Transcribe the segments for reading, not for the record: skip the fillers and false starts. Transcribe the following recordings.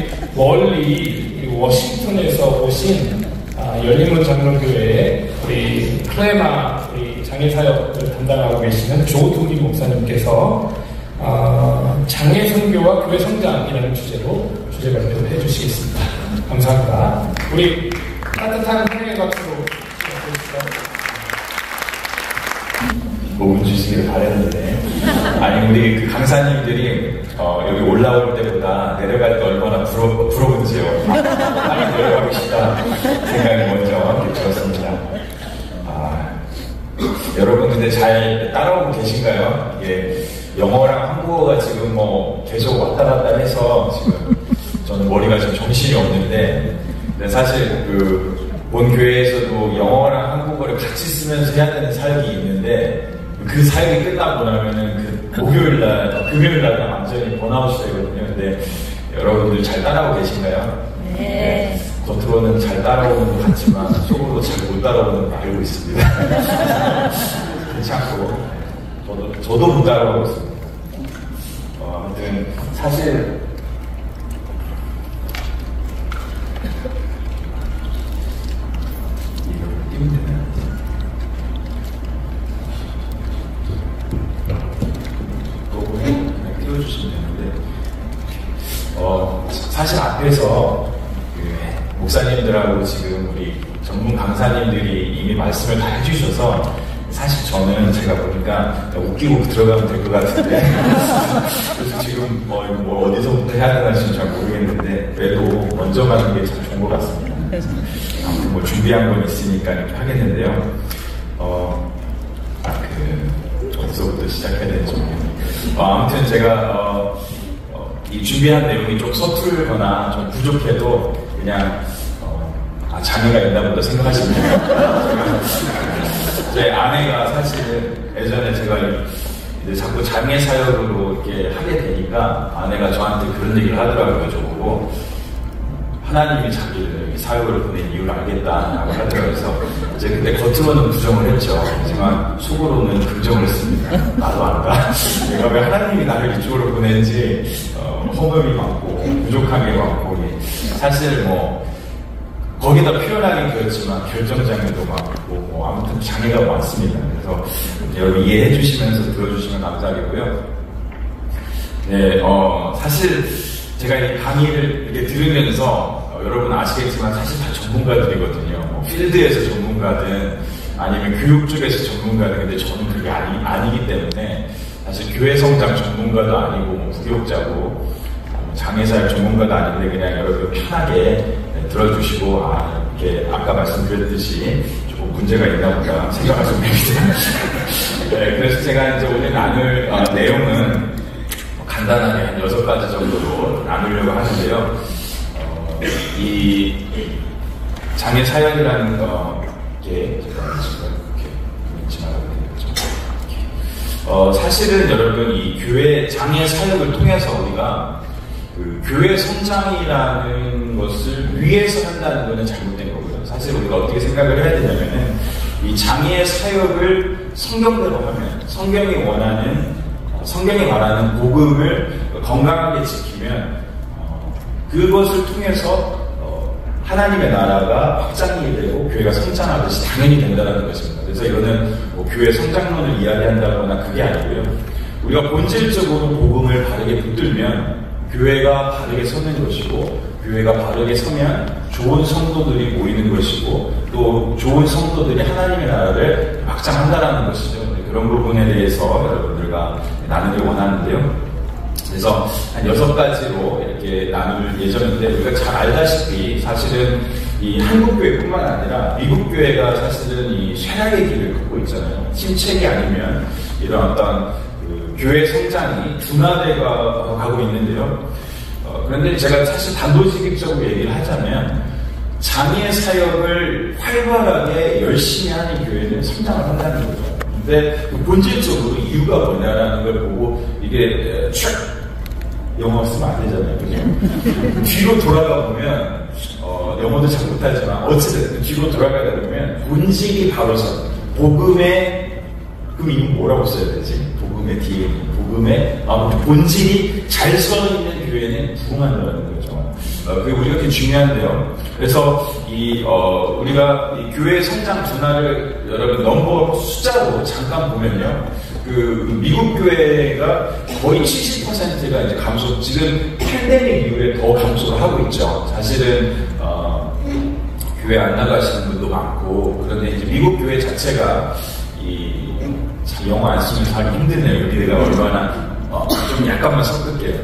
우리 멀리 워싱턴에서 오신 열린문 장로교회 우리 클레마 우리 장애사역을 담당하고 계시는 조두기 목사님께서 장애 선교와 교회 성장이라는 주제로 주제 발표를 해주시겠습니다. 감사합니다. 우리 따뜻한 환영의 박수로 시작해주시죠. 운 주시기를 바랬는데, 아니 우리 그 강사님들이 여기 올라올 때보다 내려갈 때 얼마나 부러운지요. 많이 내려가고 싶다 생각이 먼저 들었습니다. 여러분 근데 잘 따라오고 계신가요? 이게 영어랑 한국어가 지금 뭐 계속 왔다 갔다 해서 지금 저는 머리가 좀 정신이 없는데, 근데 사실 본 교회에서도 영어랑 한국어를 같이 쓰면서 해야 되는 사역이 있는데, 그 사역이 끝나고 나면은 목요일날, 금요일날 완전히 번아웃이 되거든요. 근데 여러분들 잘 따라오고 계신가요? 네. 겉으로는 잘 따라오는 것 같지만 속으로 잘 못 따라오는 걸 알고 있습니다. 괜찮고 저도 못 따라오고 있습니다. 아무튼 사실 이걸 띄면 되나요? 그냥 띄워주시면 되는데, 사실 앞에서 목사님들하고 지금 우리 전문 강사님들이 이미 말씀을 다 해주셔서, 사실 저는 제가 보니까 웃기고 들어가면 될 것 같은데 그래서 지금 뭐 어디서부터 해야 되는지 잘 모르겠는데, 그래도 먼저 가는 게 참 좋은 것 같습니다. 아무튼 뭐 준비한 건 있으니까 이렇게 하겠는데요. 어디서부터 시작해야 되는지 모르겠네요. 아무튼 제가 이 준비한 내용이 좀 서툴거나 좀 부족해도 그냥 장애가 있나 보다 생각하시면 돼요. 제 아내가 사실은 예전에 제가 이제 자꾸 장애 사역으로 이렇게 하게 되니까 아내가 저한테 그런 얘기를 하더라고요. 저보고 하나님이 자기를 사역을 보낸 이유를 알겠다라고 하더라고요. 그래서 이제 근데 겉으로는 부정을 했죠. 하지만 속으로는 긍정을 했습니다. 나도 안다. 내가 왜 하나님이 나를 이쪽으로 보낸지 허물이 많고 부족함이 많고, 사실 거기다 표현하긴 그렇지만 결정장애도 많고 아무튼 장애가 많습니다. 그래서 여러분 이해해 주시면서 들어주시면 감사하겠고요. 네, 사실 제가 이 강의를 이렇게 들으면서 여러분 아시겠지만 사실 다 전문가들이거든요. 필드에서 전문가든 아니면 교육 쪽에서 전문가든, 근데 저는 그게 아니기 때문에 사실 교회 성장 전문가도 아니고 부교육자고 장애사역 전문가도 아닌데, 그냥 여러분 편하게 들어주시고, 이렇게 아까 말씀드렸듯이 조금 문제가 있나 보다 생각하시면 됩니다. 네, 그래서 제가 이제 오늘 나눌 내용은 간단하게 한 6가지 정도로 나누려고 하는데요. 이 장애 사역이라는 게 사실은 여러분 이 교회 장애 사역을 통해서 우리가 교회 성장이라는 것을 위해서 한다는 것은 잘못된 거고요. 사실 우리가 어떻게 생각을 해야 되냐면은 이 장애 사역을 성경대로 하면, 성경이 말하는 복음을 건강하게 지키면 그것을 통해서 하나님의 나라가 확장이 되고 교회가 성장하듯이 당연히 된다는 것입니다. 그래서 이거는 교회 성장론을 이야기한다거나 그게 아니고요. 우리가 본질적으로 복음을 바르게 붙들면 교회가 바르게 서는 것이고, 교회가 바르게 서면 좋은 성도들이 모이는 것이고, 또 좋은 성도들이 하나님의 나라를 확장한다는 것이죠. 그런 부분에 대해서 여러분들과 나누길 원하는데요. 그래서 한 6가지로 이렇게 나눌 예정인데, 우리가 잘 알다시피 사실은 이 한국교회뿐만 아니라 미국교회가 사실은 이 쇠락의 길을 걷고 있잖아요. 침체기 아니면 이런 어떤 교회 성장이 둔화되어 가고 있는데요. 그런데 제가 사실 단도직입적으로 얘기를 하자면, 장애 사역을 활발하게 열심히 하는 교회는 성장을 한다는 거죠. 근데 본질적으로 이유가 뭐냐라는 걸 보고, 이게 영어 쓰면 안 되잖아요. 그죠? 뒤로 돌아가 보면, 영어도 잘 못하지만, 어쨌든 뒤로 돌아가다 보면, 본질이 바로 복음의, 그럼 이거 뭐라고 써야 되지? 복음의 뒤에, 복음의 본질이 잘 서 있는 교회는 부흥한다는 거죠. 그게 우리가 되게 중요한데요. 그래서 우리가 이 교회 성장 둔화를 여러분 넘버 숫자로 잠깐 보면요. 그 미국 교회가 거의 70%가 이제 감소, 지금 팬데믹 이후에 더 감소를 하고 있죠. 사실은 교회 안 나가시는 분도 많고, 그런데 이제 미국 교회 자체가 참 영어 안 쓰면 살기 힘드네요. 여기 내가 얼마나 좀 약간만 섞을게요.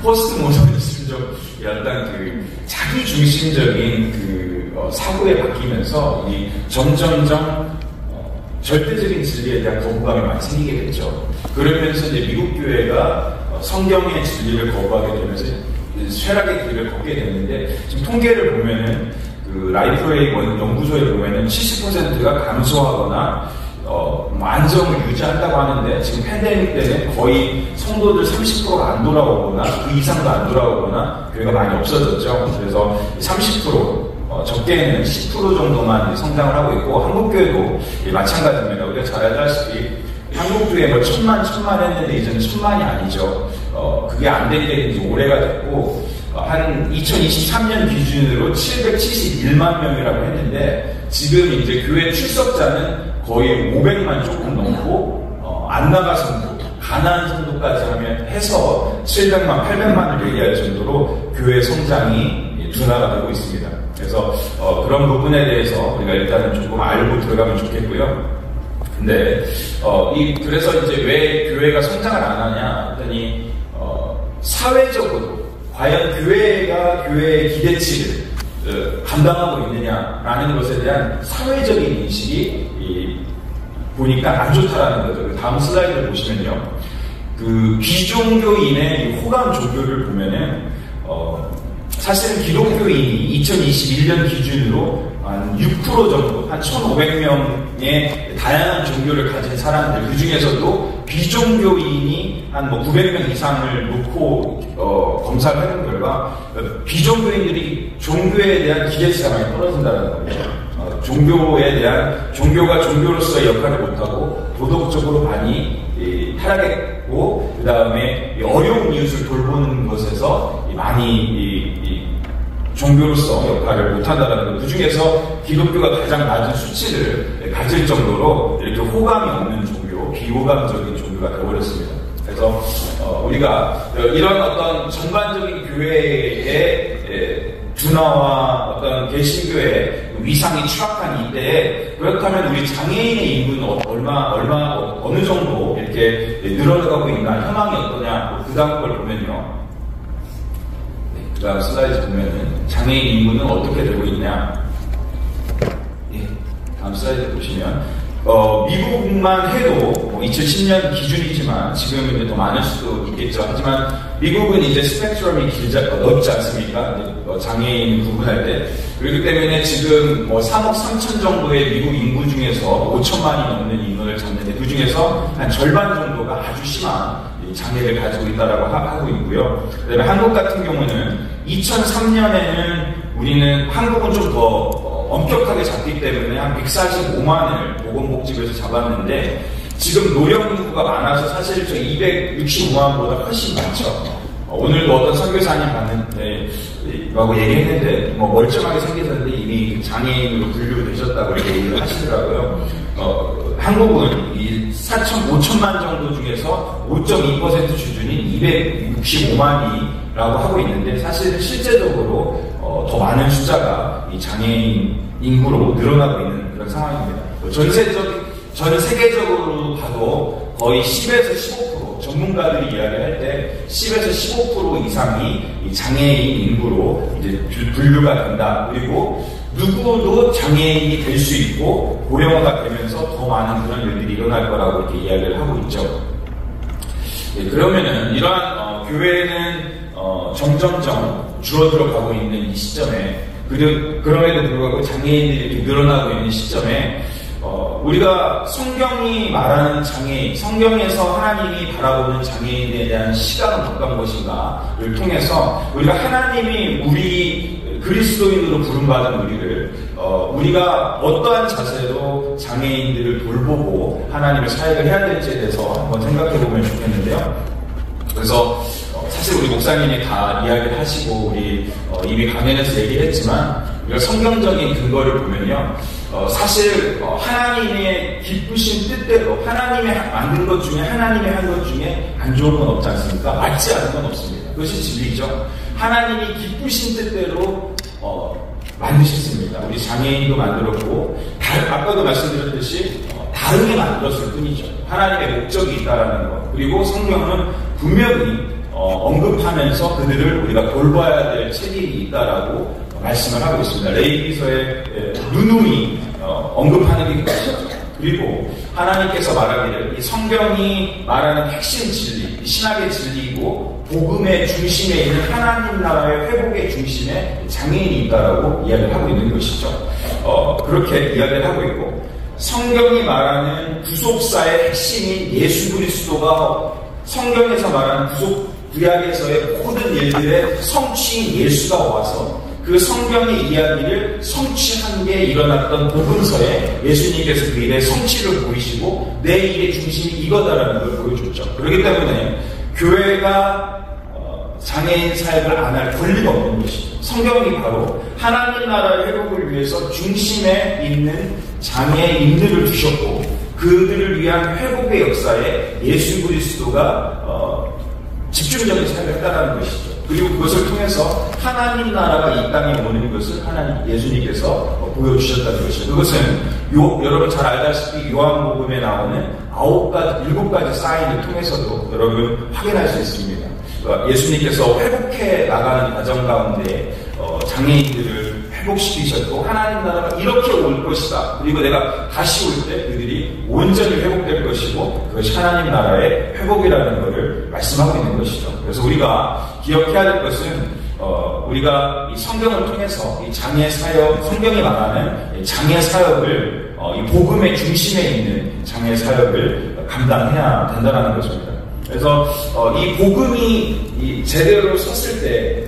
포스트 모더니즘 좀 약간 자기 중심적인 사고에 바뀌면서 점점점 절대적인 진리에 대한 거부감이 많이 생기게 됐죠. 그러면서 이제 미국 교회가 성경의 진리를 거부하게 되면서 쇠락의 길을 걷게 됐는데, 지금 통계를 보면은 라이프웨이 연구소에 보면은 70%가 감소하거나 안정을 유지한다고 하는데, 지금 팬데믹 때는 거의 성도들 30%가 안 돌아오거나 그 이상도 안 돌아오거나 교회가 많이 없어졌죠. 그래서 30% 적게는 10% 정도만 성장을 하고 있고, 한국교회도 마찬가지입니다. 우리가 잘 알다시피 한국교회 1000만 했는데 이제는 1000만이 아니죠. 그게 안 된 게 이제 올해가 됐고, 한 2023년 기준으로 771만 명이라고 했는데, 지금 이제 교회 출석자는 거의 500만 조금 넘고, 안 나가 성도, 가난한 성도까지 해서 700만, 800만을 얘기할 정도로 교회 성장이 둔화가 되고 있습니다. 그래서 그런 부분에 대해서 우리가 일단은 조금 알고 들어가면 좋겠고요. 근데 그래서 이제 왜 교회가 성장을 안 하냐 했더니, 사회적으로 과연 교회가 교회의 기대치를 감당하고 있느냐라는 것에 대한 사회적인 인식이 보니까 안 좋다라는 거죠. 다음 슬라이드를 보시면요, 비종교인의 호감 조교를 보면은 사실은 기독교인이 2021년 기준으로 한 6% 정도, 한 1,500명의 다양한 종교를 가진 사람들, 그 중에서도 비종교인이 한 900명 이상을 놓고 검사를 하는 결과, 비종교인들이 종교에 대한 기대치가 많이 떨어진다는 거죠. 종교가 종교로서의 역할을 못하고 도덕적으로 많이 타락했고, 그 다음에 어려운 이웃을 돌보는 것에서 많이 종교로서 역할을 못한다는 것. 그 중에서 기독교가 가장 낮은 수치를 가질 정도로 이렇게 호감이 없는 종교, 비호감적인 종교가 되어버렸습니다. 그래서 우리가 이런 어떤 전반적인 교회의 둔화와 어떤 개신교의 위상이 추락한 이때에, 그렇다면 우리 장애인의 인구는 어느 정도 이렇게 늘어나가고 있나, 희망이 어떠냐, 그 다음 걸 보면요. 그 다음 슬라이드 보면은 장애인 인구는 어떻게 되고 있냐. 다음 슬라이드 보시면, 미국만 해도 2010년 기준이지만 지금은 이제 더 많을 수도 있겠죠. 하지만 미국은 이제 스펙트럼이 넓지 않습니까? 장애인 구분할 때. 그렇기 때문에 지금 3억 3천 정도의 미국 인구 중에서 5천만이 넘는 인원을 잡는데, 그 중에서 한 절반 정도가 아주 심한 장애를 가지고 있다라고 하고 있고요. 그다음에 한국 같은 경우는 2003년에는 우리는 한국은 좀 더 엄격하게 잡기 때문에 한 145만을 보건복지부에서 잡았는데, 지금 노령 인구가 많아서 사실 저 265만보다 훨씬 많죠. 오늘도 어떤 선교사님 봤는데 라고 얘기했는데, 멀쩡하게 생기셨는데 이미 장애인으로 분류되셨다고 이렇게 얘기를 하시더라고요. 한국은 이 5천만 정도 중에서 5.2% 수준인 265만이라고 하고 있는데, 사실은 실제적으로 더 많은 숫자가 이 장애인 인구로 늘어나고 있는 그런 상황입니다. 전 세계적으로 봐도 거의 10에서 15%, 전문가들이 이야기할 때 10에서 15% 이상이 이 장애인 인구로 이제 분류가 된다. 그리고 누구도 장애인이 될 수 있고 고령화가 되면서 더 많은 그런 일들이 일어날 거라고 이렇게 이야기를 하고 있죠. 그러면은 이러한 교회는 점점점 줄어들어 가고 있는 이 시점에, 그럼에도 불구하고 장애인들이 이렇게 늘어나고 있는 시점에, 우리가 성경이 말하는 장애인, 성경에서 하나님이 바라보는 장애인에 대한 시각은 어떤 것인가를 통해서 우리가 하나님이 우리 그리스도인으로 부름받은 우리가 어떠한 자세로 장애인들을 돌보고 하나님의 사역을 해야 될지에 대해서 한번 생각해 보면 좋겠는데요. 그래서 사실 우리 목사님이 다 이야기를 하시고 우리 이미 강연에서 얘기했지만 우리가 성경적인 근거를 보면요, 사실 하나님의 기쁘신 뜻대로 하나님이 만든 것 중에 하나님이 한 것 중에 안 좋은 건 없지 않습니까? 맞지 않은 건 없습니다. 그것이 진리죠. 하나님이 기쁘신 뜻대로 만드셨습니다. 우리 장애인도 만들었고 아까도 말씀드렸듯이 다르게 만들었을 뿐이죠. 하나님의 목적이 있다라는 것. 그리고 성경은 분명히 언급하면서 그들을 우리가 돌봐야 될 책임이 있다라고 말씀을 하고 있습니다. 레위기서에 누누이 언급하는 게 그것이죠. 그리고 하나님께서 말하기를 이 성경이 말하는 핵심 진리, 신학의 진리이고 복음의 중심에 있는 하나님 나라의 회복의 중심에 장애인이 있다라고 이야기를 하고 있는 것이죠. 그렇게 이야기를 하고 있고 성경이 말하는 구속사의 핵심인 예수 그리스도가 성경에서 말하는 구약에서의 모든 일들의 성취인 예수가 와서 그 성경의 이야기를 성취한 게 일어났던 복음서에 예수님께서 그 일의 성취를 보이시고 내 일의 중심이 이거다라는 걸 보여줬죠. 그렇기 때문에 교회가 장애인 사역을 안 할 권리가 없는 것이죠. 성경이 바로 하나님 나라의 회복을 위해서 중심에 있는 장애인들을 두셨고 그들을 위한 회복의 역사에 예수 그리스도가 집중적인 사역을 했다는 것이죠. 그리고 그것을 통해서 하나님 나라가 이 땅에 오는 것을 예수님께서 보여주셨다는 것이죠. 그것은 여러분 잘 알다시피 요한복음에 나오는 7가지 사인을 통해서도 여러분 확인할 수 있습니다. 예수님께서 회복해 나가는 과정 가운데 장애인들을 회복시키셨고 하나님 나라가 이렇게 올 것이다. 그리고 내가 다시 올 때 그들이 온전히 회복될 것이고 그것이 하나님 나라의 회복이라는 것을 말씀하고 있는 것이죠. 그래서 우리가 기억해야 될 것은 우리가 이 성경을 통해서 이 장애 사역, 성경이 말하는 장애 사역을 이 복음의 중심에 있는 장애 사역을 감당해야 된다는 것입니다. 그래서 이 복음이 제대로 섰을 때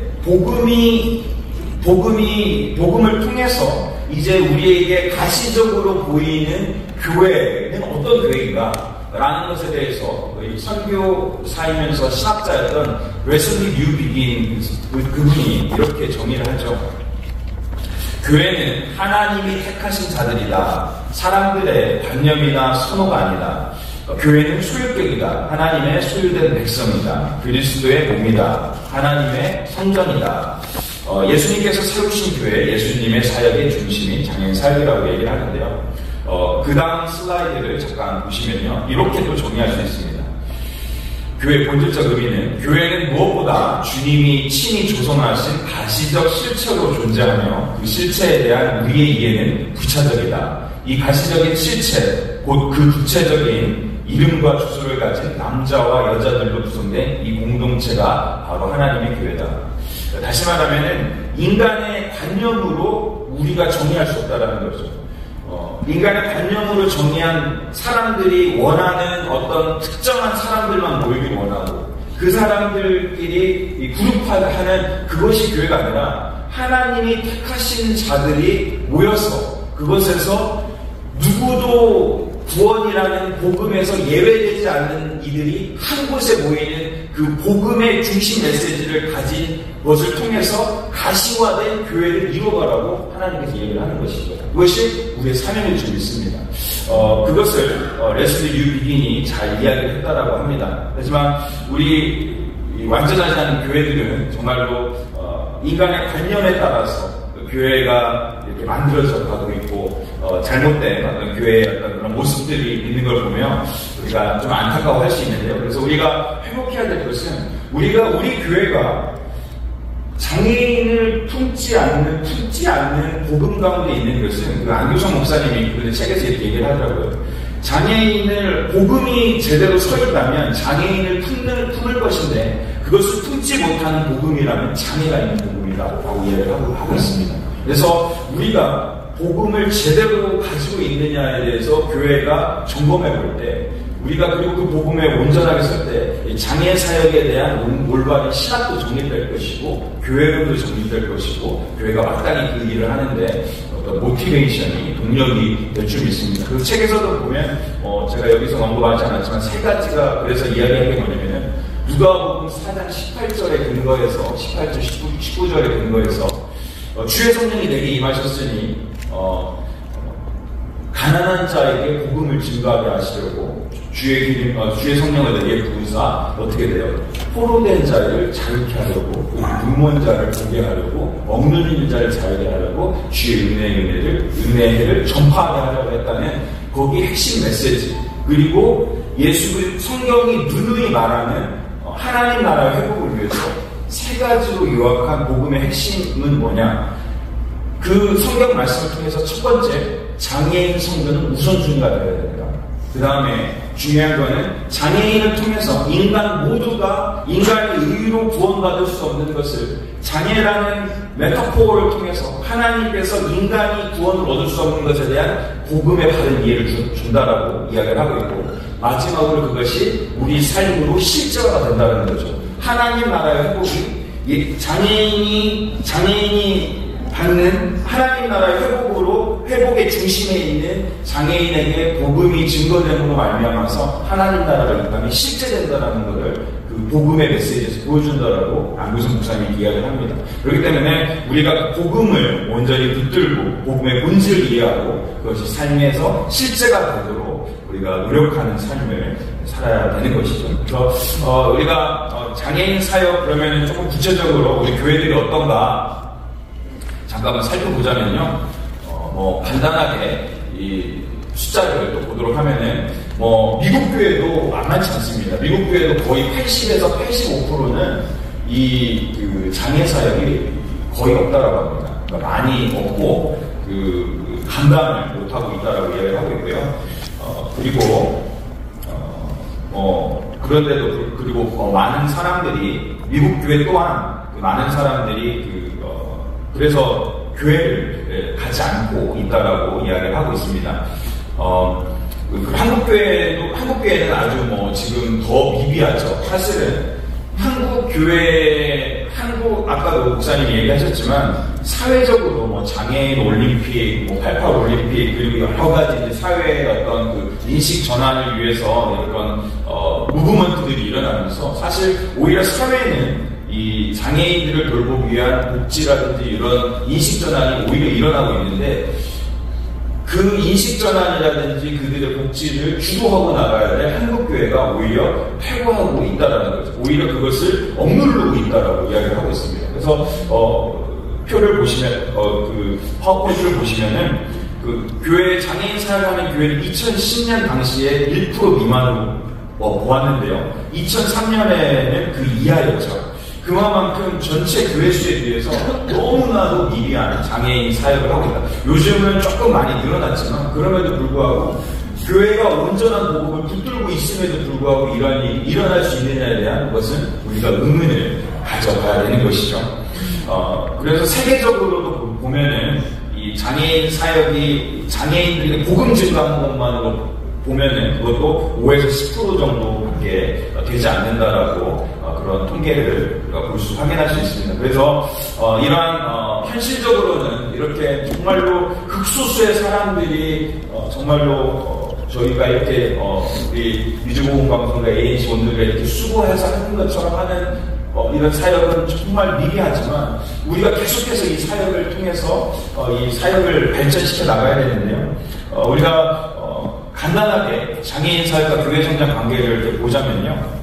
복음을 통해서 이제 우리에게 가시적으로 보이는 교회는 어떤 교회인가 라는 것에 대해서 선교사이면서 신학자였던 웨슬리 뉴 비긴 그분이 이렇게 정의를 하죠. 교회는 하나님이 택하신 자들이다. 사람들의 관념이나 선호가 아니다. 교회는 소유격이다. 하나님의 소유된 백성이다. 그리스도의 몸이다. 하나님의 성전이다. 예수님께서 세우신 교회, 예수님의 사역의 중심인 장애인 사역이라고 얘기를 하는데요. 그 다음 슬라이드를 잠깐 보시면요. 이렇게도 정의할 수 있습니다. 교회의 본질적 의미는 교회는 무엇보다 주님이 친히 조성하신 가시적 실체로 존재하며 그 실체에 대한 우리의 이해는 부차적이다. 이 가시적인 실체, 곧 그 구체적인 이름과 주소를 가진 남자와 여자들로 구성된 이 공동체가 바로 하나님의 교회다. 다시 말하면 인간의 관념으로 우리가 정의할 수 없다는 거죠. 인간의 관념으로 정의한 사람들이 원하는 어떤 특정한 사람들만 모이길 원하고 그 사람들끼리 그룹화하는 그것이 교회가 아니라 하나님이 택하신 자들이 모여서 그것에서 누구도 구원이라는 복음에서 예외되지 않는 이들이 한 곳에 모이는 그 복음의 중심 메시지를 가진 것을 통해서 가시화된 교회를 이루어가라고 하나님께서 얘기를 하는 것이죠. 그것이 우리의 사명일 줄 믿습니다. 그것을 레슬리 뉴 비긴이 잘 이야기를 했다라고 합니다. 하지만 우리 완전하지 않은 교회들은 정말로 인간의 관념에 따라서 교회가 이렇게 만들어져 가고 있고 잘못된 어떤 교회의 어떤 그런 모습들이 있는 걸 보면 우리가 좀 안타까워할 수 있는데요. 그래서 우리가 회복해야 될 것은 우리 교회가 장애인을 품지 않는 복음 가운데 있는 것은 그 안교성 목사님이 그 책에서 이렇게 얘기를 하더라고요. 장애인을 복음이 제대로 서 있다면 장애인을 품을 것인데 그것을 품지 못하는 복음이라면 장애가 있는 복음이라고 이야기를 하고 있습니다. 그래서 우리가 복음을 제대로 가지고 있느냐에 대해서 교회가 점검해 볼 때 우리가 그리고 그 복음에 온전하게 설 때 장애 사역에 대한 올바른 신학도 정립될 것이고 교회론도 정립될 것이고 교회가 마땅히 그 일을 하는데 어떤 모티베이션이 동력이 될 줄 믿습니다. 그 책에서도 보면 제가 여기서 언급하지 않았지만 세 가지가 그래서 이야기하는 게 뭐냐면은 누가복음 4장 18절에 근거해서 18절 19절에 근거해서 주의 성령이 내게 임하셨으니 가난한 자에게 복음을 증거하게 하시려고 주의 성령을 내게 부으사 어떻게 돼요? 포로된 자를 자유케 하려고, 눈먼 자를 보게 하려고, 억눌린 자를 자유케 하려고 주의 은혜를 전파하게 하려고 했다는 거기 핵심 메시지. 그리고 예수 성경이 누누이 말하는 하나님 나라의 회복을 위해서 세 가지로 요약한 복음의 핵심은 뭐냐? 그 성경 말씀을 통해서 첫 번째, 장애인 성도는 우선순위가 되어야 됩니다. 그 다음에 중요한 거는 장애인을 통해서 인간 모두가 인간의 의로 구원받을 수 없는 것을 장애라는 메타포를 통해서 하나님께서 인간이 구원을 얻을 수 없는 것에 대한 복음의 바른 이해를 준다라고 이야기를 하고 있고, 마지막으로 그것이 우리 삶으로 실제화가 된다는 거죠. 하나님 나라의 회복이 장애인이 받는 하나님 나라의 회복의 중심에 있는 장애인에게 복음이 증거됨으로 말미암아서 하나님 나라가 이 땅에 실제된다는 것을 그 복음의 메시지에서 보여준다라고 안규성 목사님이 이야기를 합니다. 그렇기 때문에 우리가 복음을 온전히 붙들고 복음의 본질을 이해하고 그것이 삶에서 실제가 되도록 우리가 노력하는 삶을 살아야 되는 것이죠. 그래서 우리가 장애인 사역 그러면 조금 구체적으로 우리 교회들이 어떤가 잠깐만 살펴보자면요. 간단하게 이 숫자를 또 보도록 하면은 미국 교회도 만만치 않습니다. 미국 교회도 거의 80에서 85%는 그 장애 사역이 거의 없다라고 합니다. 그러니까 많이 없고 감당을 못하고 있다라고 이야기를 하고 있고요. 그런데도 그리고 많은 사람들이 미국 교회 또한 많은 사람들이 그래서 교회를 가지 않고 있다라고 이야기를 하고 있습니다. 한국 교회는 아주 지금 더 미비하죠. 사실은 아까도 목사님이 얘기하셨지만 사회적으로 장애인 올림픽, 88 올림픽 그리고 여러 가지 사회의 어떤 인식 전환을 위해서 이런 무브먼트들이 일어나면서 사실 오히려 사회는 이 장애인들을 돌보기 위한 복지라든지 이런 인식 전환이 오히려 일어나고 있는데 그 인식 전환이라든지 그들의 복지를 주도하고 나가야 될 한국교회가 오히려 퇴보하고 있다는 거죠. 오히려 그것을 억누르고 있다라고 이야기를 하고 있습니다. 그래서 표를 보시면 파워포인트를 보시면은 교회 장애인 사역하는 교회는 2010년 당시에 1% 미만으로 보았는데요. 2003년에는 그 이하였죠. 그만큼 전체 교회 수에 비해서 너무나도 미비한 장애인 사역을 하고 있다. 요즘은 조금 많이 늘어났지만 그럼에도 불구하고 교회가 온전한 복음을 붙들고 있음에도 불구하고 이러한 일이 일어날 수 있느냐에 대한 것은 우리가 의문을 가져봐야 되는 것이죠. 그래서 세계적으로도 보면은 이 장애인 사역이 장애인들에게 복음 증가하는 것만으로 보면은 그것도 5에서 10% 정도밖에 되지 않는다라고 그런 통계를 우리가 확인할 수 있습니다. 그래서 이러한 현실적으로는 이렇게 정말로 극소수의 사람들이 정말로 저희가 이렇게 우리 미주보험방송과 ANC 원들과 이렇게 수고해서 하는 것처럼 하는 이런 사역은 정말 미비하지만 우리가 계속해서 이 사역을 통해서 이 사역을 발전시켜 나가야 되는데요. 우리가 간단하게 장애인 사역과 교회 성장 관계를 이렇게 보자면요.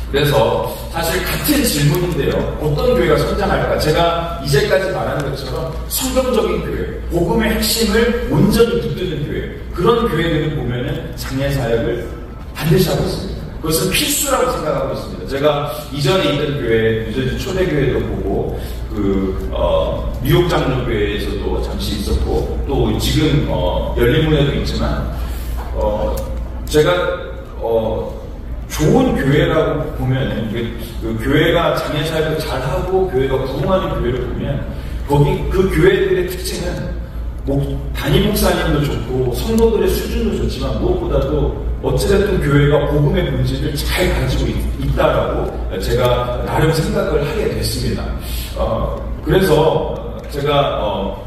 그래서 사실 같은 질문인데요. 어떤 교회가 성장할까? 제가 이제까지 말한 것처럼 성경적인 교회, 복음의 핵심을 온전히 붙드는 교회, 그런 교회들을 보면은 장애 사역을 반드시 하고 있습니다. 그것은 필수라고 생각하고 있습니다. 제가 이전에 있던 교회, 뉴저지 초대교회도 보고, 뉴욕 장로교회에서도 잠시 있었고, 또 지금 열린문에도 있지만, 제가 좋은 교회라고 보면 그 교회가 장애 사역을 잘하고 교회가 부흥하는 교회를 보면 거기 그 교회들의 특징은 담임 목사님도 좋고 성도들의 수준도 좋지만 무엇보다도 어찌됐든 교회가 복음의 본질을 잘 가지고 있다라고 제가 나름 생각을 하게 됐습니다. 그래서 제가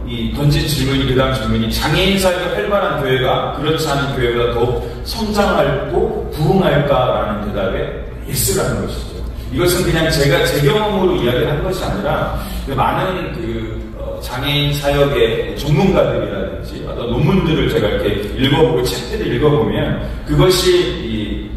이 던진 질문이 그 다음 질문이 장애인 사회가 활발한 교회가 그렇지 않은 교회보다 더 성장하고 부흥할까라는 대답에 예스라는 것이죠. 이것은 그냥 제가 제 경험으로 이야기를 한 것이 아니라 많은 장애인 사역의 전문가들이라든지 어떤 논문들을 제가 이렇게 읽어보고 책들을 읽어보면 그것이 이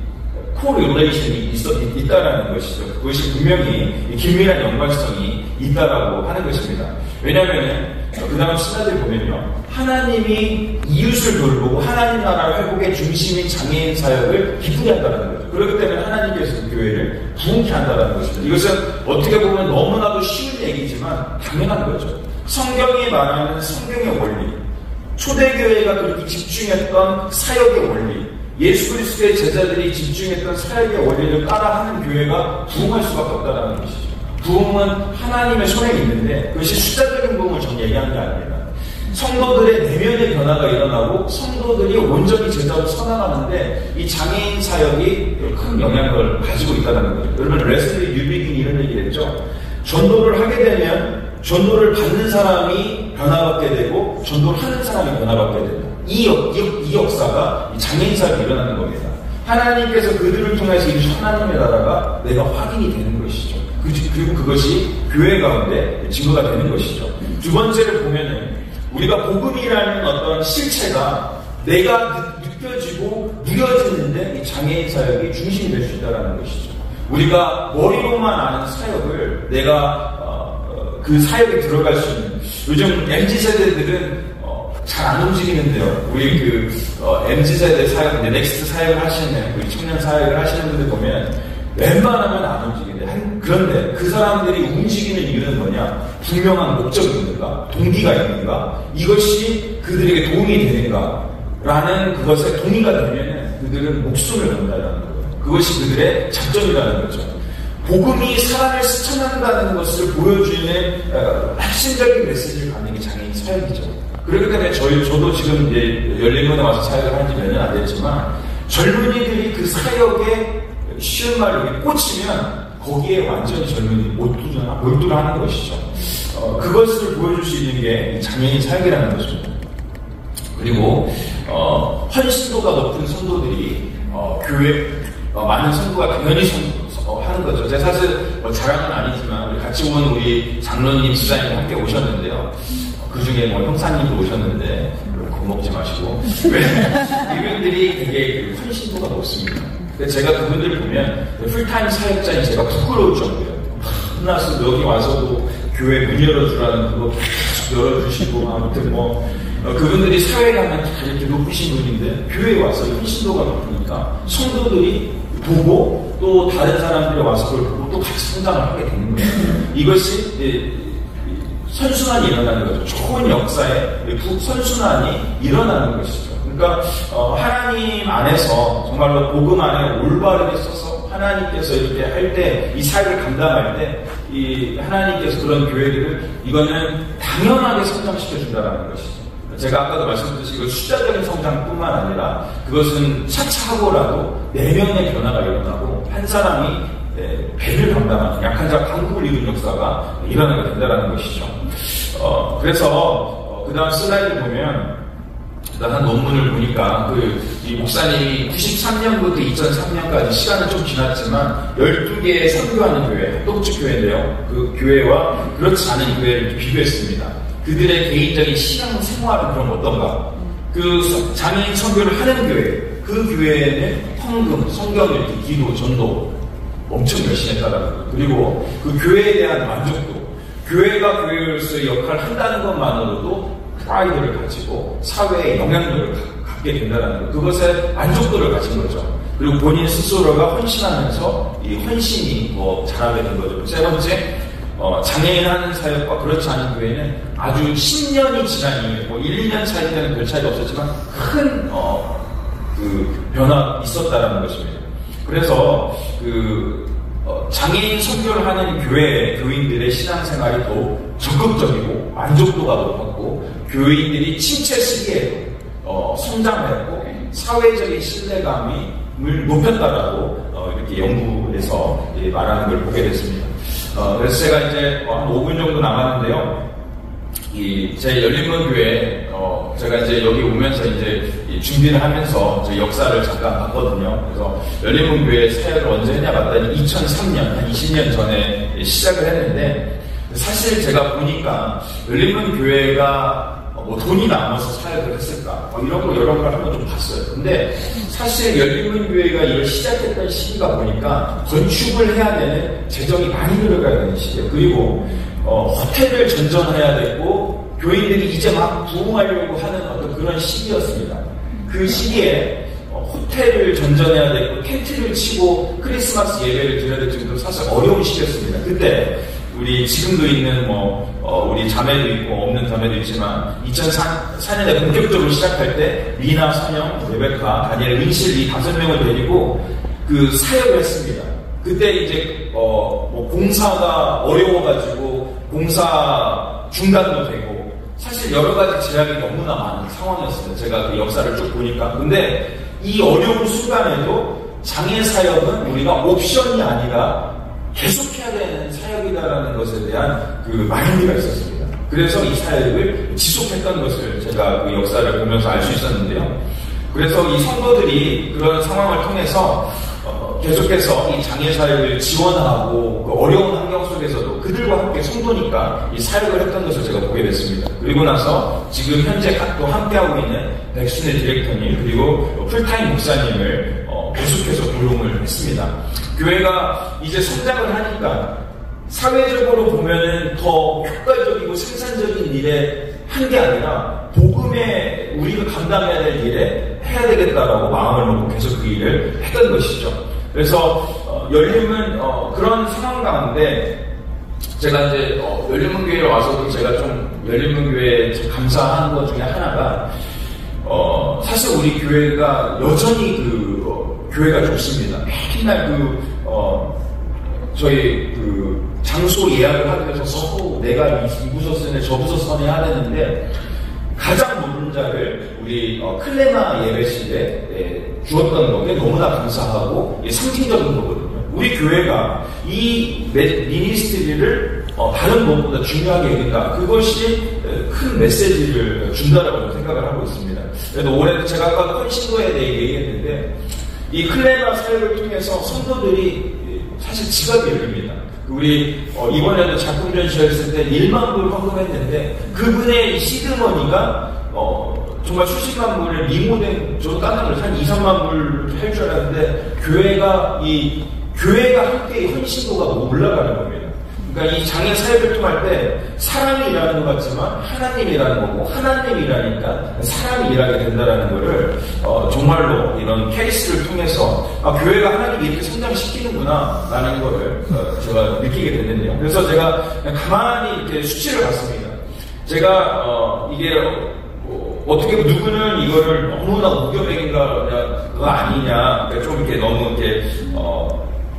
코릴레이션이 있다라는 것이죠. 그것이 분명히 긴밀한 연관성이 있다라고 하는 것입니다. 왜냐하면 그 다음 신화들 보면요, 하나님이 이웃을 돌보고 하나님 나라 회복의 중심인 장애인 사역을 기쁘게 한다는 거죠. 그렇기 때문에 하나님께서 교회를 부흥케 한다는 것입니다. 이것은 어떻게 보면 너무나도 쉬운 얘기지만 당연한 거죠. 성경이 말하는 성경의 원리, 초대교회가 그렇게 집중했던 사역의 원리, 예수 그리스도의 제자들이 집중했던 사역의 원리를 따라하는 교회가 부흥할 수밖에 없다는 것이죠. 부흥은 하나님의 손에 있는데 그것이 숫자적인 부흥을 전 얘기하는 게 아닙니다. 성도들의 내면의 변화가 일어나고 성도들이 온전히 제자로 서나가는데 이 장애인 사역이 큰 영향을 가지고 있다는 거죠. 여러분 레슬리 뉴비긴이 이런 얘기를 했죠. 전도를 하게 되면 전도를 받는 사람이 변화받게 되고 전도를 하는 사람이 변화받게 된다. 이 역사가 장애인 사역이 일어나는 겁니다. 하나님께서 그들을 통해서 이 하나님의 나라가 내가 확인이 되는 것이죠. 그리고 그것이 교회 가운데 증거가 되는 것이죠. 두 번째를 보면은 우리가 복음이라는 어떤 실체가 내가 느껴지고 누려지는데 이 장애인 사역이 중심이 될 수 있다는 것이죠. 우리가 머리로만 아는 사역을 내가 그 사역에 들어갈 수 있는, 요즘 MZ세대들은 잘 안 움직이는데요. 우리 MZ세대 사역, 넥스트 사역을 하시는, 우리 청년 사역을 하시는 분들 보면 웬만하면 안 움직이는데, 그런데 그 사람들이 움직이는 이유는 뭐냐? 분명한 목적이 있는가? 동기가 있는가? 이것이 그들에게 도움이 되는가? 라는 그것에 동의가 되면 그들은 목숨을 건다라는 거예요. 그것이 그들의 장점이라는 거죠. 복음이 사람을 스쳐난다는 것을 보여주는 핵심적인 메시지를 갖는 게 장애인 사역이죠. 그렇기 때문에 저도 지금 이제 열린문에 와서 사역을 한 지 몇 년 안 됐지만 젊은이들이 그 사역에 쉬운 말로 꽂히면 거기에 완전히 젊은이 몰두를 하는 것이죠. 그것을 보여줄 수 있는 게 장애인 사역이라는 것입니다. 그리고 헌신도가 높은 성도들이 교회 많은 성도가 당연히 하는 거죠. 제가 사실 자랑은 아니지만 우리 같이 온 우리 장로님, 지사님 함께 오셨는데요. 그 중에 형사님도 오셨는데 겁먹지 마시고 이분들이 되게 헌신도가 높습니다. 제가 그분들을 보면 풀타임 사역자인 제가 부끄러울 정도예요. 끝나서 여기 와서도 교회 문 열어주라는 그거 계속 열어주시고 아무튼 그분들이 사회에 가면 다 이렇게 높으신 분인데 교회에 와서 헌신도가 높으니까 성도들이 보고 또 다른 사람들이 와서 그걸 보고 또 같이 성장을 하게 되는 거예요. 이것이 선순환이 일어나는 거죠. 좋은 역사에 선순환이 일어나는 것이죠. 그러니까 하나님 안에서 정말로 복음 안에 올바르게 써서 하나님께서 이렇게 할 때 이 사역을 감당할 때 이 하나님께서 그런 교회들을 이거는 당연하게 성장시켜 준다라는 것이죠. 제가 아까도 말씀드렸듯이 이거 숫자적인 성장뿐만 아니라 그것은 차차하고라도 내면의 변화가 일어나고 한 사람이 배를 감당하는 약한 자 강국을 이룬 역사가 일어나게 된다는 것이죠. 그래서 그 다음 슬라이드 보면 한 논문을 보니까 이 목사님이 93년부터 2003년까지 시간은 좀 지났지만 12개의 선교하는 교회, 합독직 교회인데요. 그 교회와 그렇지 않은 교회를 비교했습니다. 그들의 개인적인 신앙 생활은 그럼 어떤가? 그 장애인 선교를 하는 교회, 그 교회에는 헌금, 성경 읽기, 기도, 전도 엄청 열심히 했다라는 거예요. 그리고 그 교회에 대한 만족도, 교회가 교회로서의 역할을 한다는 것만으로도 프라이드를 가지고 사회에 영향력을 갖게 된다는 것, 그것에 만족도를 가진 거죠. 그리고 본인 스스로가 헌신하면서 이 헌신이 잘하게 된 거죠. 세 번째, 장애인 하는 사역과 그렇지 않은 교회는 아주 10년이 지난 이후에 1, 2년 차이 때는 별 차이가 없었지만 큰 변화 있었다라는 것입니다. 그래서 장애인 선교를 하는 교인들의 신앙생활이 더 적극적이고 만족도가 높았고 교인들이 침체 시기에도 성장했고 사회적인 신뢰감을 높였다라고 이렇게 연구에서 말하는 걸 보게 됐습니다. 그래서 제가 이제 한 5분 정도 남았는데요. 제 열린문 교회 제가 이제 여기 오면서 이제 준비를 하면서 저 역사를 잠깐 봤거든요. 그래서 열린문교회 사역을 언제 했냐 봤더니 2003년, 한 20년 전에 시작을 했는데, 사실 제가 보니까 열린문교회가 뭐 돈이 남아서 사역을 했을까? 이런 거 여러 가지 한번 좀 봤어요. 근데 사실 열린문교회가 이걸 시작했던 시기가 보니까 건축을 해야 되는 재정이 많이 들어가야 되는 시기예요. 그리고 호텔을 전전해야 되고 교인들이 이제 막 부흥하려고 하는 어떤 그런 시기였습니다. 그 시기에 호텔을 전전해야 되고 텐트를 치고 크리스마스 예배를 드려야 될 정도로 사실 어려운 시기였습니다. 그때 우리 지금도 있는 우리 자매도 있고 없는 자매도 있지만 2004년에 본격적으로 시작할 때 리나, 선영, 레베카, 다니엘, 은실 이 5명을 데리고 그 사역을 했습니다. 그때 이제 공사가 어려워가지고 공사 중단도 되고 사실 여러 가지 제약이 너무나 많은 상황이었습니다. 제가 그 역사를 쭉 보니까. 근데 이 어려운 순간에도 장애 사역은 우리가 옵션이 아니라 계속해야 되는 사역이다라는 것에 대한 그 마인드가 있었습니다. 그래서 이 사역을 지속했던 것을 제가 그 역사를 보면서 알 수 있었는데요. 그래서 이 성도들이 그런 상황을 통해서 계속해서 이 장애 사역을 지원하고 그 어려운 환경 속에서도 그들과 함께 성도니까 이 사역을 했던 것을 제가 보게 됐습니다. 그리고 나서 지금 현재 또 함께하고 있는 백순의 디렉터님 그리고 풀타임 목사님을 계속해서 고용을 했습니다. 교회가 이제 성장을 하니까 사회적으로 보면은 더 효과적이고 생산적인 일에 한 게 아니라 복음에 우리가 감당해야 될 일에 해야 되겠다라고 마음을 먹고 계속 그 일을 했던 것이죠. 그래서 열림은 그런 상황 가운데 제가 이제 열림문교회에 와서도 제가 좀 열림문교회에 감사한 것 중에 하나가 사실 우리 교회가 여전히 교회가 좋습니다. 맨날 저희 장소 예약을 하기 위해서 서고 내가 이 부서 쓰네 저 부서 써내 해야 되는데 가장 높은 자를 우리 클레마 예배실에 주었던 것에 너무나 감사하고 상징적인 거거든요. 우리 교회가 이 미니스트리를 다른 무엇보다 중요하게 여긴다. 그것이 큰 메시지를 준다라고 생각을 하고 있습니다. 그래도 올해 제가 아까 헌신도에 대해 얘기했는데 이 클레마 사역을 통해서 성도들이 사실 지갑이 열립니다. 우리 이번에도 작품 전시했을 때 1만 불 헌금했는데 그분의 시드머니가 정말 수십만 불을 리모델 저도 깜짝 놀랐어요. 한 2, 3만 불 할 줄 알았는데 교회가 함께 헌신도가 너무 올라가는 겁니다. 그러니까 이 장애 사역을 통할 때 사람이 일하는 것 같지만 하나님이 일하는 거고 하나님이 일하니까 사람이 일하게 된다는 것을 정말로 이런 케이스를 통해서 교회가 하나님이 이렇게 성장시키는구나 라는 것을 제가 느끼게 됐는데요. 그래서 제가 가만히 이렇게 수치를 봤습니다. 제가 이게 어떻게 누구는 이거를 너무나 우겨먹인가 그거 아니냐 그러니까 좀 이렇게 너무 이렇게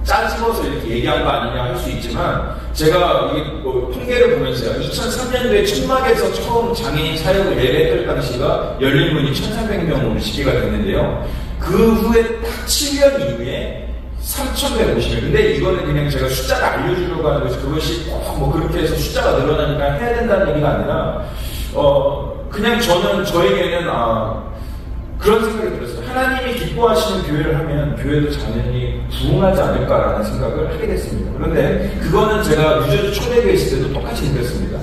짜집어서 이렇게 얘기한 거 아니냐 할 수 있지만 제가 통계를 보면서요. 2003년도에 천막에서 처음 장애인 사역을 예배했던 당시가 열린문이 1,300명으로 시기가 됐는데요. 그 후에 딱 7년 이후에 3,150명. 근데 이거는 그냥 제가 숫자를 알려주려고 하는 것이 그것이 뭐 그렇게 해서 숫자가 늘어나니까 해야 된다는 얘기가 아니라 그냥 저에게는 그런 생각이 들었어요. 하나님이 기뻐하시는 교회를 하면 교회도 당연히 부흥하지 않을까라는 생각을 하게 됐습니다. 그런데 그거는 제가 유저주 초대교회 있을 때도 똑같이 느꼈습니다.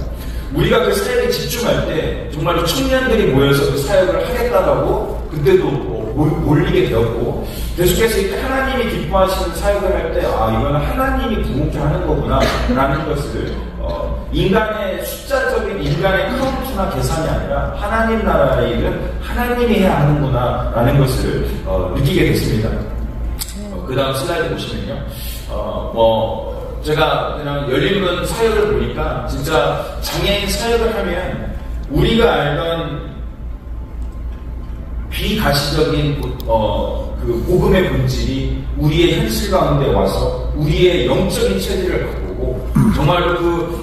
우리가 그 사역에 집중할 때 정말로 청년들이 모여서 그 사역을 하겠다라고 그때도 몰리게 되었고 계속해서 이렇게 하나님이 기뻐하시는 사역을 할 때 이거는 하나님이 부흥케 하는 거구나 라는 것을 인간의 숫자적인 인간의 카운트나 계산이 아니라 하나님 나라의 일은 하나님이 해야 하는구나 라는 것을 느끼게 됐습니다. 그 다음 슬라이드 보시면요. 제가 그냥 열린문 사역을 보니까 진짜 장애인 사역을 하면 우리가 알던 비가시적인 그 복음의 본질이 우리의 현실 가운데 와서 우리의 영적인 체질을 바꾸고 정말로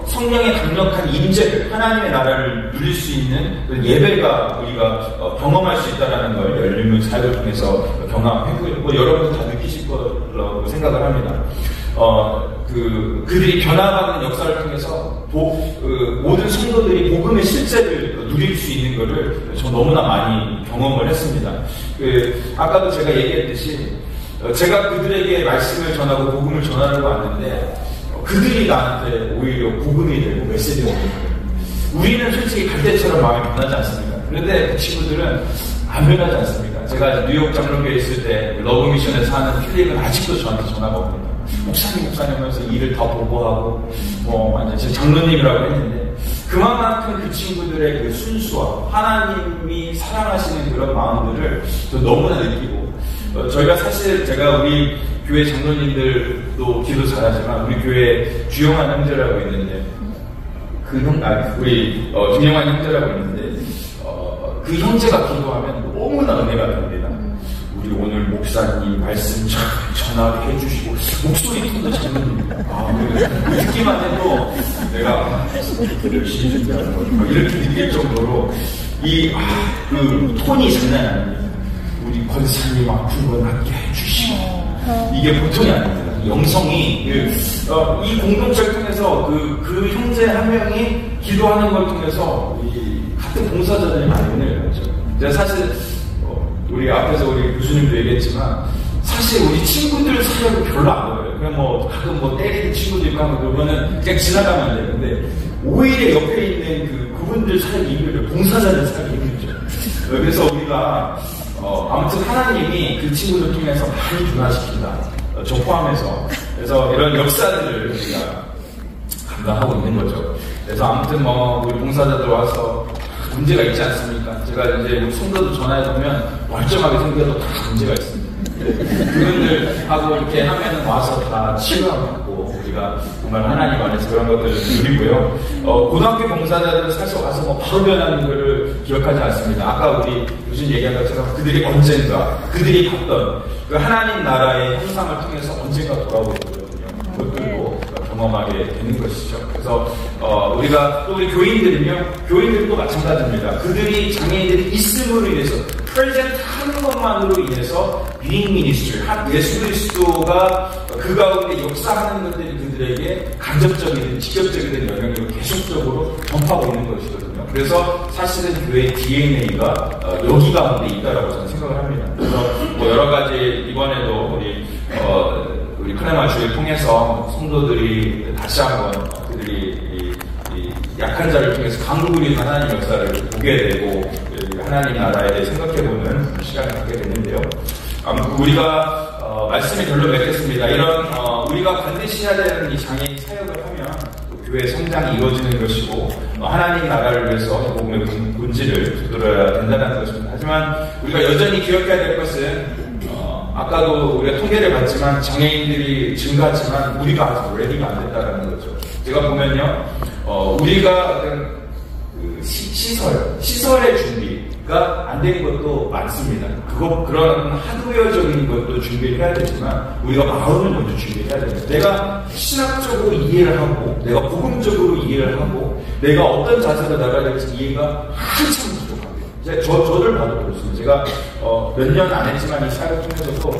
성령의 강력한 임재를 하나님의 나라를 누릴 수 있는 예배가 우리가 경험할 수 있다는 걸 열린문 사역을 통해서 경험했고 여러분도 다 느끼실 거라고 생각을 합니다. 그들이 변화하는 역사를 통해서 모든 성도들이 복음의 실제를 누릴 수 있는 것을 저 너무나 많이 경험을 했습니다. 아까도 제가 얘기했듯이 제가 그들에게 말씀을 전하고 복음을 전하려고 하는데 그들이 나한테 오히려 복음이 되고 메시지가 되는 거예요. 우리는 솔직히 갈 때처럼 마음이 변하지 않습니까? 그런데 그 친구들은 안 변하지 않습니까? 제가 뉴욕 장로교에 있을 때 러브미션에서 하는 필립은 아직도 저한테 전화가 옵니다. 목사님 하면서 일을 더 보고하고 완전 제 장로님이라고 했는데 그만큼 그 친구들의 그 순수와 하나님이 사랑하시는 그런 마음들을 저 너무나 느끼고 저희가 사실 제가 우리 교회 장로님들도 기도 잘하지만 우리 교회 주영환 형제라고 있는데 우리 김영환 형제라고 있는데 그 형제가 기도하면 너무나 은혜가 됩니다. 우리 오늘 목사님 말씀 잘 전하게 해주시고 목소리 톤도 잘 듣는다. 듣기만 해도 내가 열심히 준비하는 거 이렇게 느낄 정도로 그 톤이 장난이 아닙니다. 우리 권사님 아픈 건 낫게 해주시고 이게 보통이 아닙니다. 영성이 이 공동체를 통해서 그 형제 한 명이 기도하는 걸 통해서 같은 봉사자들이 많이 은혜를 받죠. 제가 사실 우리 앞에서 우리 교수님도 얘기했지만 사실 우리 친구들 사역을 별로 안 어려워요. 그냥 가끔 때리는 친구도 있고 하면 그거는 그냥 지나가면 안 되는데 오히려 옆에 있는 그분들 사역이 힘들죠. 봉사자들 사역이 힘들죠. 그래서 우리가 아무튼 하나님이 그 친구들 통해서 많이 변화시킨다. 저 포함해서. 그래서 이런 역사들을 우리가 감당하고 있는 거죠. 그래서 아무튼 우리 봉사자들 와서 문제가 있지 않습니까? 제가 이제 우리 성도들 전화해보면 멀쩡하게 생겨도 다 문제가 있습니다. 그분들하고 이렇게 하면은 와서 다 치료하고 받고 우리가 정말 하나님 안에서 그런 것들을 누리고요. 고등학교 봉사자들은 사실 와서 바로 변하는 것을 기억하지 않습니다. 아까 우리 교수님 얘기한 것처럼 그들이 언젠가 그들이 봤던 그 하나님 나라의 형상을 통해서 언젠가 돌아오고 있거든요. 그것들도 경험하게 되는 것이죠. 그래서 우리가 또 우리 교인들도 마찬가지입니다. 그들이 장애인들이 있음으로 인해서 프레젠트 하는 것만으로 인해서 being ministry, 예수 그리스도가 그 가운데 역사하는 것들이 그들에게 간접적이든 직접적이든 영향력을 계속적으로 전파하고 있는 것이거든요. 그래서 사실은 교회의 DNA가 여기 가운데 있다라고 저는 생각을 합니다. 그래서 여러 가지 이번에도 우리 클레마 주를 통해서 성도들이 다시 한번 그들이 약한 자를 통해서 강국을 위한 하나님 역사를 보게 되고 하나님 나라에 대해 생각해보는 시간을 갖게 됐는데요. 아무튼 우리가 말씀이 별로 맺겠습니다. 이런 우리가 반드시 해야 되는 이 장애인 사역을 하면 교회의 성장이 이루어지는 것이고 하나님 나라를 위해서 복음의 본질을 두드려야 된다는 것입니다. 하지만 우리가 여전히 기억해야 될 것은 아까도 우리가 통계를 봤지만 장애인들이 증가하지만 우리가 아직 레디가 안 됐다는 거죠. 제가 보면요, 우리가 어떤 시설의 준비가 안 되는 것도 많습니다. 그런 하드웨어적인 것도 준비를 해야 되지만 우리가 마음을 먼저 준비를 해야 됩니다. 내가 신학적으로 이해를 하고 내가 복음적으로 이해를 하고 내가 어떤 자세로 나가야 될지 이해가 한참 저를 봐도 그렇습니다. 제가 몇 년 안 했지만 이 사역을 통해서도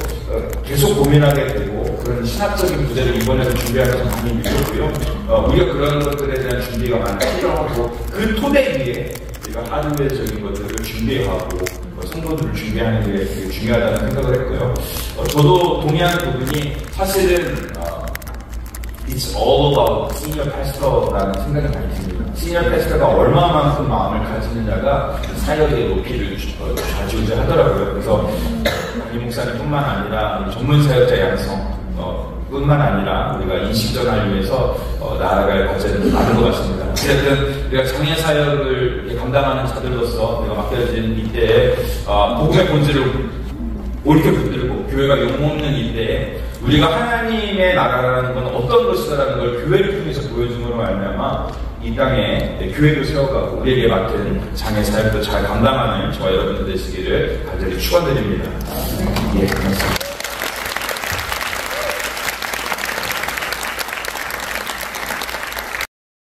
계속 고민하게 되고 그런 신학적인 부제를 이번에도 준비하면서 많이 느꼈고요. 우리가 그런 것들에 대한 준비가 많이 필요하고 그 토대 위에 우리가 하드웨어적인 것들을 준비하고 성도들을 준비하는 게 되게 중요하다는 생각을 했고요. 저도 동의하는 부분이 사실은 It's all about senior pastor라는 생각이 많이 듭니다. 시니어 패스터가 얼마만큼 마음을 가지느냐가 사역의 높이를 좌지우지하더라고요. 그래서 담임 목사님뿐만 아니라 전문 사역자 양성 뿐만 아니라 우리가 인식전환을 위해서 나아갈 과제는 많은 것 같습니다. 어쨌든 우리가 장애 사역을 감당하는 자들로서 내가 맡겨진 이때에 복음의 본질을 옳게 붙들고 교회가 욕먹는 이때에 우리가 하나님의 나라라는 건 어떤 것이다라는 걸 교회를 통해서 보여줌으로 말미암아 이 땅에 교회도 세워가고 우리에게 맡은 장애 사역도 잘 감당하는 저와 여러분들 되시기를 간절히 축원드립니다. 예, 고맙습니다.